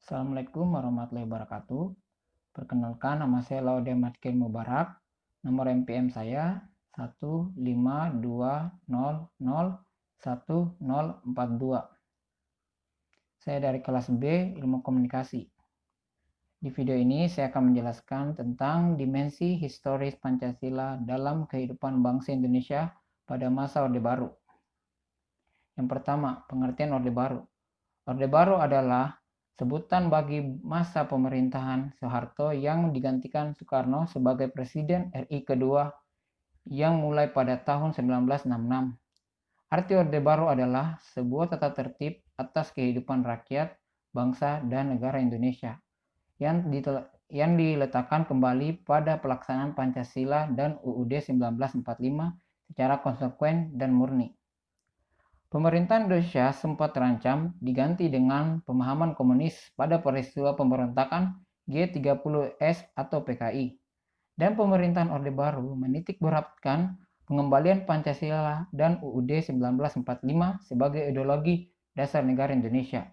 Assalamualaikum warahmatullahi wabarakatuh. Perkenalkan, nama saya Laude Matkin Mubarak. Nomor MPM saya 152001042. Saya dari kelas B Ilmu Komunikasi. Di video ini saya akan menjelaskan tentang dimensi historis Pancasila dalam kehidupan bangsa Indonesia pada masa Orde Baru. Yang pertama, pengertian Orde Baru. Orde Baru adalah sebutan bagi masa pemerintahan Soeharto yang digantikan Soekarno sebagai Presiden RI kedua yang mulai pada tahun 1966. Arti Orde Baru adalah sebuah tata tertib atas kehidupan rakyat, bangsa, dan negara Indonesia yang diletakkan kembali pada pelaksanaan Pancasila dan UUD 1945 secara konsekuen dan murni. Pemerintahan Indonesia sempat terancam diganti dengan pemahaman komunis pada peristiwa pemberontakan G30S atau PKI. Dan pemerintahan Orde Baru menitik beratkan pengembalian Pancasila dan UUD 1945 sebagai ideologi dasar negara Indonesia.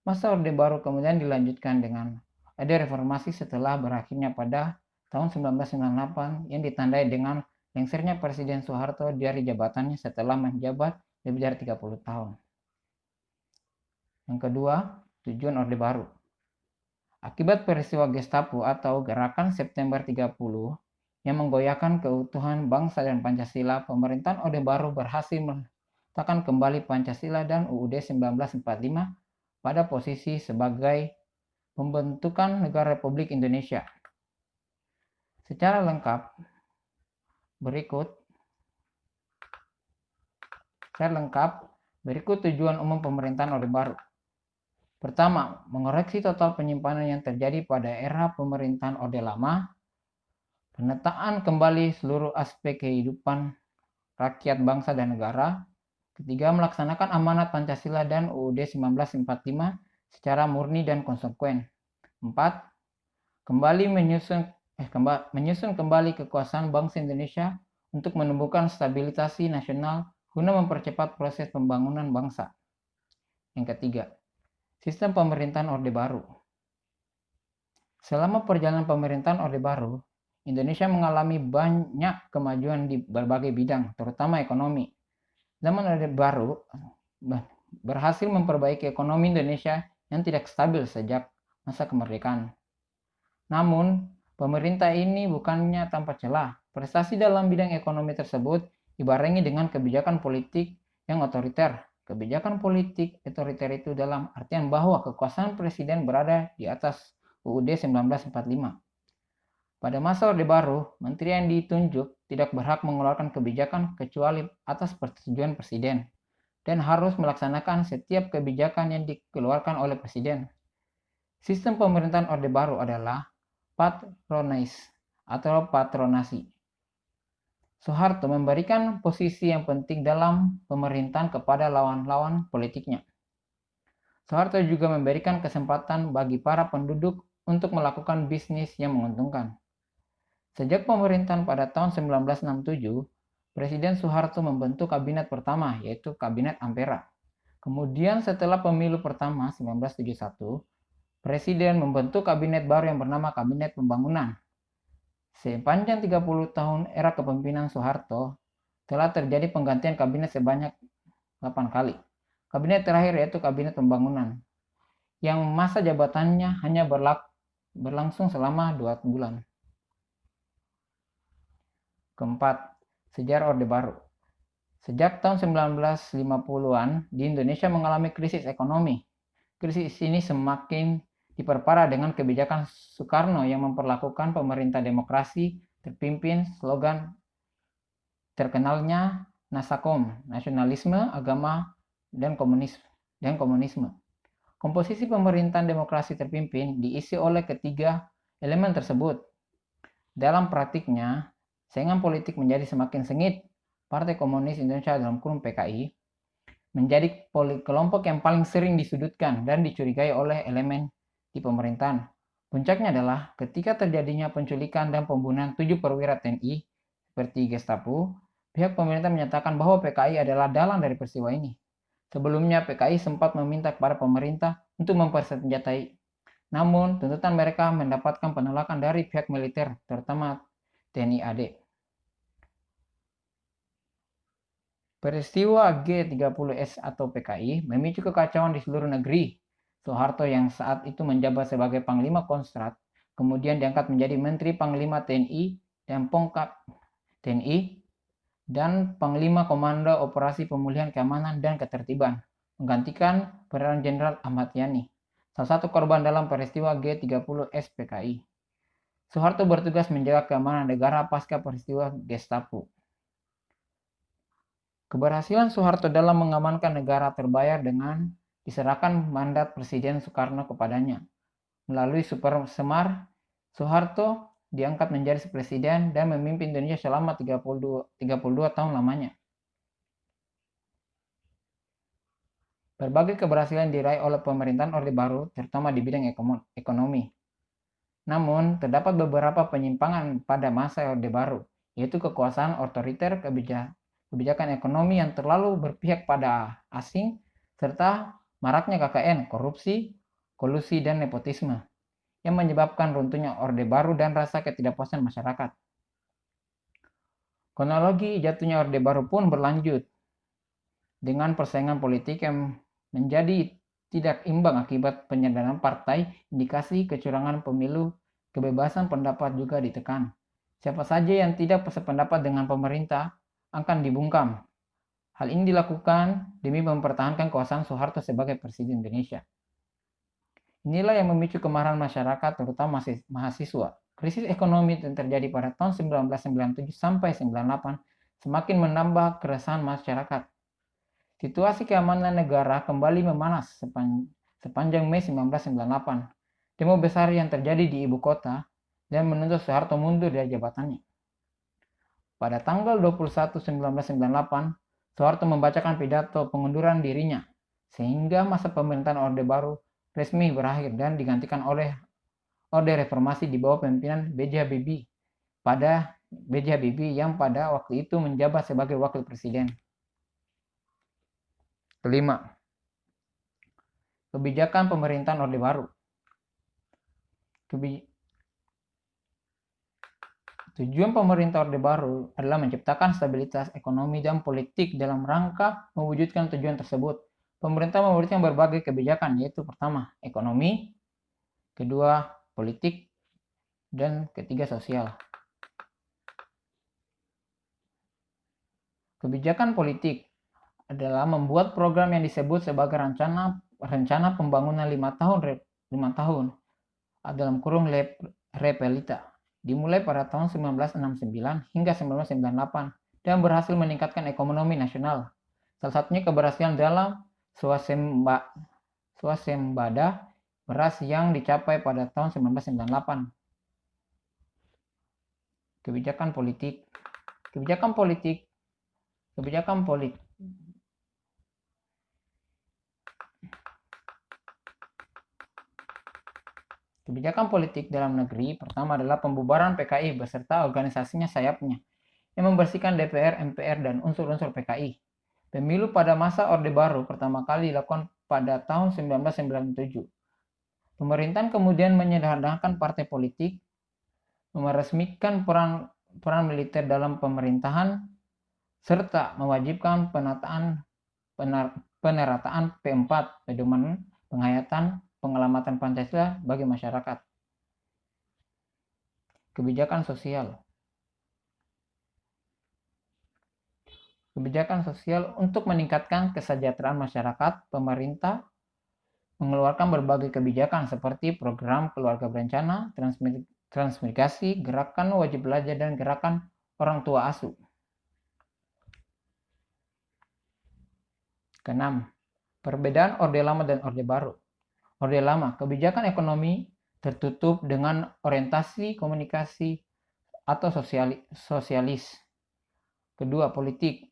Masa Orde Baru kemudian dilanjutkan dengan ada reformasi setelah berakhirnya pada tahun 1998 yang ditandai dengan lengsernya Presiden Soeharto dari jabatannya setelah menjabat lebih dari 30 tahun. Yang kedua, tujuan Orde Baru. Akibat peristiwa Gestapo atau Gerakan September 30 yang menggoyahkan keutuhan bangsa dan Pancasila, pemerintahan Orde Baru berhasil meletakkan kembali Pancasila dan UUD 1945 pada posisi sebagai pembentukan negara Republik Indonesia. Secara lengkap, berikut tujuan umum pemerintahan Orde Baru. Pertama, mengoreksi total penyimpanan yang terjadi pada era pemerintahan Orde Lama, penataan kembali seluruh aspek kehidupan rakyat, bangsa, dan negara. Ketiga, melaksanakan amanat Pancasila dan UUD 1945 secara murni dan konsekuen. 4. Menyusun kembali kekuasaan bangsa Indonesia untuk menumbuhkan stabilitas nasional guna mempercepat proses pembangunan bangsa. Yang ketiga, sistem pemerintahan Orde Baru. Selama perjalanan pemerintahan Orde Baru, Indonesia mengalami banyak kemajuan di berbagai bidang, terutama ekonomi. Zaman Orde Baru berhasil memperbaiki ekonomi Indonesia yang tidak stabil sejak masa kemerdekaan. Namun, pemerintah ini bukannya tanpa celah. Prestasi dalam bidang ekonomi tersebut dibarengi dengan kebijakan politik yang otoriter. Kebijakan politik otoriter itu dalam artian bahwa kekuasaan presiden berada di atas UUD 1945. Pada masa Orde Baru, menteri yang ditunjuk tidak berhak mengeluarkan kebijakan kecuali atas persetujuan presiden dan harus melaksanakan setiap kebijakan yang dikeluarkan oleh presiden. Sistem pemerintahan Orde Baru adalah patronasi. Soeharto memberikan posisi yang penting dalam pemerintahan kepada lawan-lawan politiknya. Soeharto juga memberikan kesempatan bagi para penduduk untuk melakukan bisnis yang menguntungkan. Sejak pemerintahan pada tahun 1967, Presiden Soeharto membentuk kabinet pertama, yaitu Kabinet Ampera. Kemudian setelah pemilu pertama 1971, Presiden membentuk kabinet baru yang bernama Kabinet Pembangunan. Sepanjang 30 tahun era kepemimpinan Soeharto, telah terjadi penggantian kabinet sebanyak 8 kali. Kabinet terakhir yaitu Kabinet Pembangunan, yang masa jabatannya hanya berlangsung selama 2 bulan. Keempat, sejarah Orde Baru. Sejak tahun 1950-an, di Indonesia mengalami krisis ekonomi. Krisis ini semakin diperparah dengan kebijakan Soekarno yang memperlakukan pemerintah demokrasi terpimpin slogan terkenalnya Nasakom, nasionalisme, agama, dan komunisme. Komposisi pemerintahan demokrasi terpimpin diisi oleh ketiga elemen tersebut. Dalam praktiknya, saingan politik menjadi semakin sengit. Partai Komunis Indonesia dalam kurung PKI menjadi kelompok yang paling sering disudutkan dan dicurigai oleh elemen di pemerintahan. Puncaknya adalah ketika terjadinya penculikan dan pembunuhan 7 perwira TNI seperti Gestapo, pihak pemerintah menyatakan bahwa PKI adalah dalang dari peristiwa ini. Sebelumnya PKI sempat meminta kepada pemerintah untuk mempersenjatai Namun, tuntutan mereka mendapatkan penolakan dari pihak militer, terutama TNI AD. Peristiwa G30S atau PKI memicu kekacauan di seluruh negeri. Soeharto yang saat itu menjabat sebagai Panglima Kostrad, kemudian diangkat menjadi Menteri Panglima TNI dan Pangkat TNI dan Panglima Komando Operasi Pemulihan Keamanan dan Ketertiban, menggantikan peran Jenderal Ahmad Yani, salah satu korban dalam peristiwa G30S PKI. Soeharto bertugas menjaga keamanan negara pasca peristiwa Gestapo. Keberhasilan Soeharto dalam mengamankan negara terbayar dengan diserahkan mandat Presiden Soekarno kepadanya. Melalui Super Semar, Soeharto diangkat menjadi presiden dan memimpin Indonesia selama 32 tahun lamanya. Berbagai keberhasilan diraih oleh pemerintahan Orde Baru, terutama di bidang ekonomi. Namun, terdapat beberapa penyimpangan pada masa Orde Baru, yaitu kekuasaan otoriter, kebijakan ekonomi yang terlalu berpihak pada asing, serta maraknya KKN, korupsi, kolusi, dan nepotisme, yang menyebabkan runtuhnya Orde Baru dan rasa ketidakpuasan masyarakat. Kronologi jatuhnya Orde Baru pun berlanjut, dengan persaingan politik yang menjadi tidak imbang akibat penyederhanaan partai, indikasi kecurangan pemilu, kebebasan pendapat juga ditekan. Siapa saja yang tidak sependapat dengan pemerintah akan dibungkam. Hal ini dilakukan demi mempertahankan kekuasaan Soeharto sebagai Presiden Indonesia. Inilah yang memicu kemarahan masyarakat, terutama mahasiswa. Krisis ekonomi yang terjadi pada tahun 1997 sampai 1998 semakin menambah keresahan masyarakat. Situasi keamanan negara kembali memanas sepanjang Mei 1998. Demo besar yang terjadi di ibu kota dan menuntut Soeharto mundur dari jabatannya. Pada tanggal 21 1998, Soeharto membacakan pidato pengunduran dirinya, sehingga masa pemerintahan Orde Baru resmi berakhir dan digantikan oleh Orde Reformasi di bawah pimpinan B.J. Habibie yang pada waktu itu menjabat sebagai wakil presiden. Kelima, kebijakan pemerintahan Orde Baru. Tujuan pemerintah Orde Baru adalah menciptakan stabilitas ekonomi dan politik dalam rangka mewujudkan tujuan tersebut. Pemerintah memberikan berbagai kebijakan, yaitu pertama, ekonomi, kedua, politik, dan ketiga, sosial. Kebijakan politik adalah membuat program yang disebut sebagai rencana pembangunan 5 tahun dalam kurung Repelita, dimulai pada tahun 1969 hingga 1998 dan berhasil meningkatkan ekonomi nasional. Salah satunya keberhasilan dalam swasembada beras yang dicapai pada tahun 1998. Kebijakan politik dalam negeri pertama adalah pembubaran PKI beserta organisasinya sayapnya, yang membersihkan DPR, MPR, dan unsur-unsur PKI. Pemilu pada masa Orde Baru pertama kali dilakukan pada tahun 1997. Pemerintahan kemudian menyederhanakan partai politik, meresmikan peran militer dalam pemerintahan, serta mewajibkan penerataan P4, pedoman penghayatan pengelamatan Pancasila bagi masyarakat. Kebijakan sosial untuk meningkatkan kesejahteraan masyarakat, pemerintah mengeluarkan berbagai kebijakan seperti program keluarga berencana, transmigrasi, gerakan wajib belajar, dan gerakan orang tua asuh. Keenam, perbedaan Orde Lama dan Orde Baru. Orde Lama, kebijakan ekonomi tertutup dengan orientasi komunikasi atau sosialis. Kedua, politik.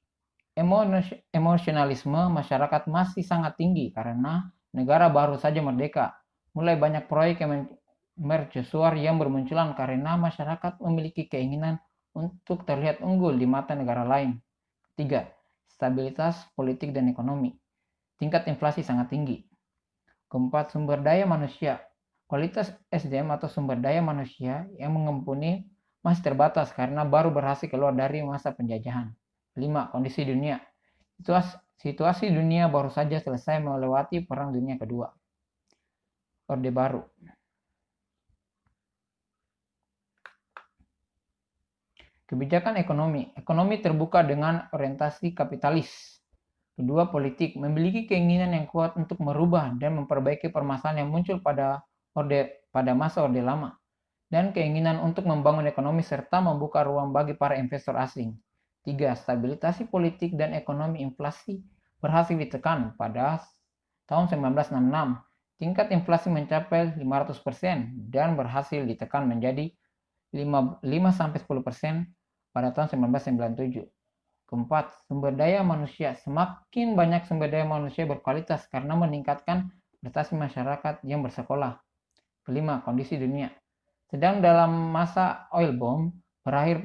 Emosionalisme masyarakat masih sangat tinggi karena negara baru saja merdeka. Mulai banyak proyek yang mercusuar yang bermunculan karena masyarakat memiliki keinginan untuk terlihat unggul di mata negara lain. Ketiga, stabilitas politik dan ekonomi. Tingkat inflasi sangat tinggi. Keempat, sumber daya manusia. Kualitas SDM atau sumber daya manusia yang mumpuni masih terbatas karena baru berhasil keluar dari masa penjajahan. 5. Kondisi dunia. Situasi dunia baru saja selesai melewati Perang Dunia Kedua. Orde Baru. Kebijakan ekonomi. Ekonomi terbuka dengan orientasi kapitalis. Kedua, politik. Memiliki keinginan yang kuat untuk merubah dan memperbaiki permasalahan yang muncul pada masa Orde Lama. Dan keinginan untuk membangun ekonomi serta membuka ruang bagi para investor asing. 3. Stabilitas politik dan ekonomi. Inflasi berhasil ditekan pada tahun 1966. Tingkat inflasi mencapai 500% dan berhasil ditekan menjadi 5-10% pada tahun 1997. Keempat, sumber daya manusia. Semakin banyak sumber daya manusia berkualitas karena meningkatkan prestasi masyarakat yang bersekolah. Kelima, kondisi dunia. Sedang dalam masa oil bomb, berakhir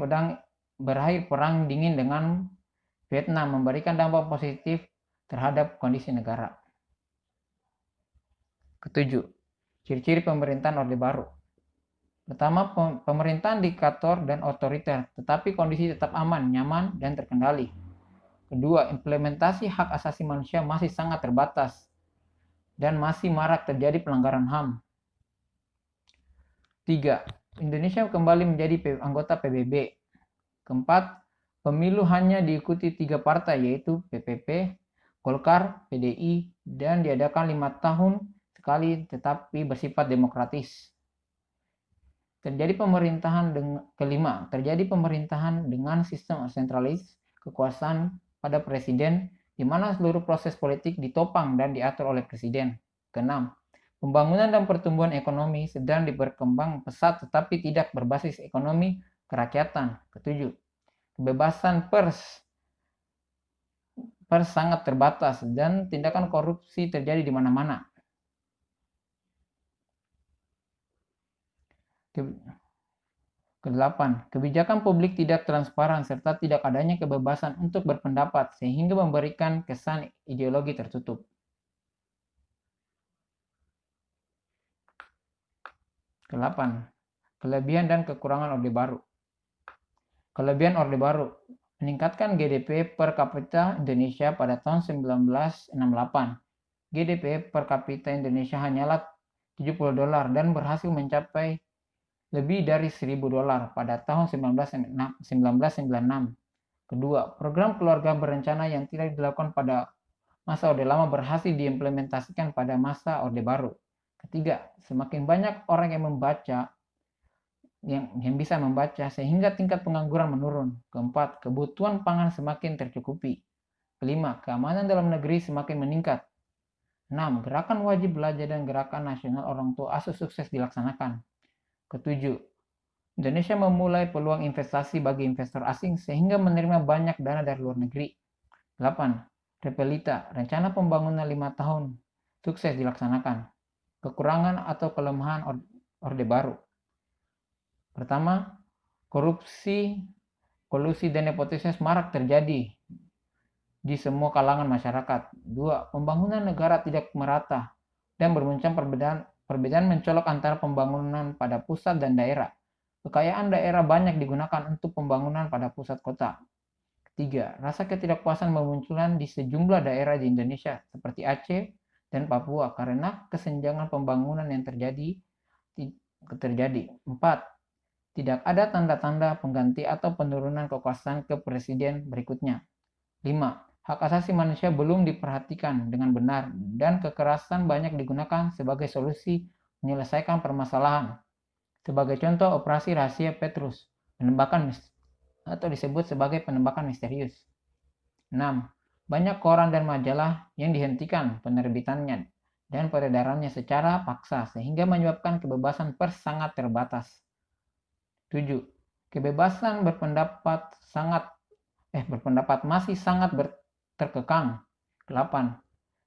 perang dingin dengan Vietnam memberikan dampak positif terhadap kondisi negara. Ketujuh, ciri-ciri pemerintahan Orde Baru. Pertama, pemerintahan diktator dan otoriter, tetapi kondisi tetap aman, nyaman, dan terkendali. Kedua, implementasi hak asasi manusia masih sangat terbatas dan masih marak terjadi pelanggaran HAM. 3. Indonesia kembali menjadi anggota PBB. Keempat, pemilu hanya diikuti 3 partai yaitu PPP, Golkar, PDI, dan diadakan 5 tahun sekali tetapi bersifat demokratis. Terjadi pemerintahan dengan sistem sentralis kekuasaan pada presiden di mana seluruh proses politik ditopang dan diatur oleh presiden. Keenam, pembangunan dan pertumbuhan ekonomi sedang berkembang pesat tetapi tidak berbasis ekonomi kerakyatan. Ketujuh, kebebasan pers sangat terbatas dan tindakan korupsi terjadi di mana-mana. Kedelapan, kebijakan publik tidak transparan serta tidak adanya kebebasan untuk berpendapat sehingga memberikan kesan ideologi tertutup. Kedelapan, kelebihan dan kekurangan Orde Baru. Kelebihan Orde Baru, meningkatkan GDP per kapita Indonesia pada tahun 1968. GDP per kapita Indonesia hanyalah $70 dan berhasil mencapai lebih dari $1.000 pada tahun 1996. Kedua, program keluarga berencana yang tidak dilakukan pada masa Orde Lama berhasil diimplementasikan pada masa Orde Baru. Ketiga, semakin banyak orang yang membaca, yang bisa membaca sehingga tingkat pengangguran menurun. Keempat, kebutuhan pangan semakin tercukupi. Kelima, keamanan dalam negeri semakin meningkat. 6. Gerakan wajib belajar dan gerakan nasional orang tua asuh sukses dilaksanakan. Ketujuh, Indonesia memulai peluang investasi bagi investor asing sehingga menerima banyak dana dari luar negeri. 8. Repelita, rencana pembangunan 5 tahun, sukses dilaksanakan. Kekurangan atau kelemahan Orde Baru. Pertama, korupsi, kolusi dan nepotisme marak terjadi di semua kalangan masyarakat. 2. Pembangunan negara tidak merata dan bermunculan perbedaan mencolok antara pembangunan pada pusat dan daerah. Kekayaan daerah banyak digunakan untuk pembangunan pada pusat kota. Ketiga, rasa ketidakpuasan bermunculan di sejumlah daerah di Indonesia seperti Aceh dan Papua karena kesenjangan pembangunan yang terjadi. 4. Tidak ada tanda-tanda pengganti atau penurunan kekuasaan ke presiden berikutnya. 5. Hak asasi manusia belum diperhatikan dengan benar dan kekerasan banyak digunakan sebagai solusi menyelesaikan permasalahan. Sebagai contoh, operasi rahasia Petrus, penembakan atau disebut sebagai penembakan misterius. 6. Banyak koran dan majalah yang dihentikan penerbitannya dan peredarannya secara paksa sehingga menyebabkan kebebasan pers sangat terbatas. 7. Kebebasan berpendapat masih sangat terkekang. 8.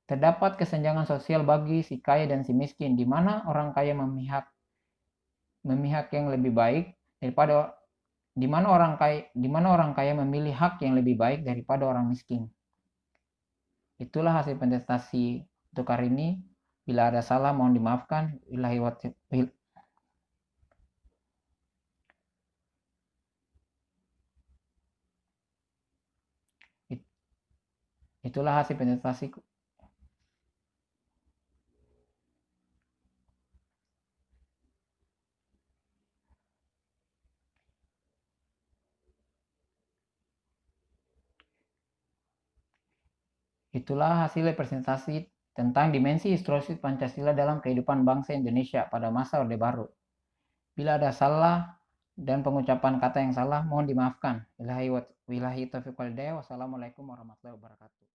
Terdapat kesenjangan sosial bagi si kaya dan si miskin, di mana orang kaya memihak yang lebih baik daripada di mana orang kaya memilih hak yang lebih baik daripada orang miskin. Itulah hasil presentasi untuk hari ini. Bila ada salah mohon dimaafkan. Itulah hasil presentasiku. Itulah hasil presentasi tentang dimensi historis Pancasila dalam kehidupan bangsa Indonesia pada masa Orde Baru. Bila ada salah dan pengucapan kata yang salah, mohon dimaafkan. Wassalamualaikum warahmatullahi wabarakatuh.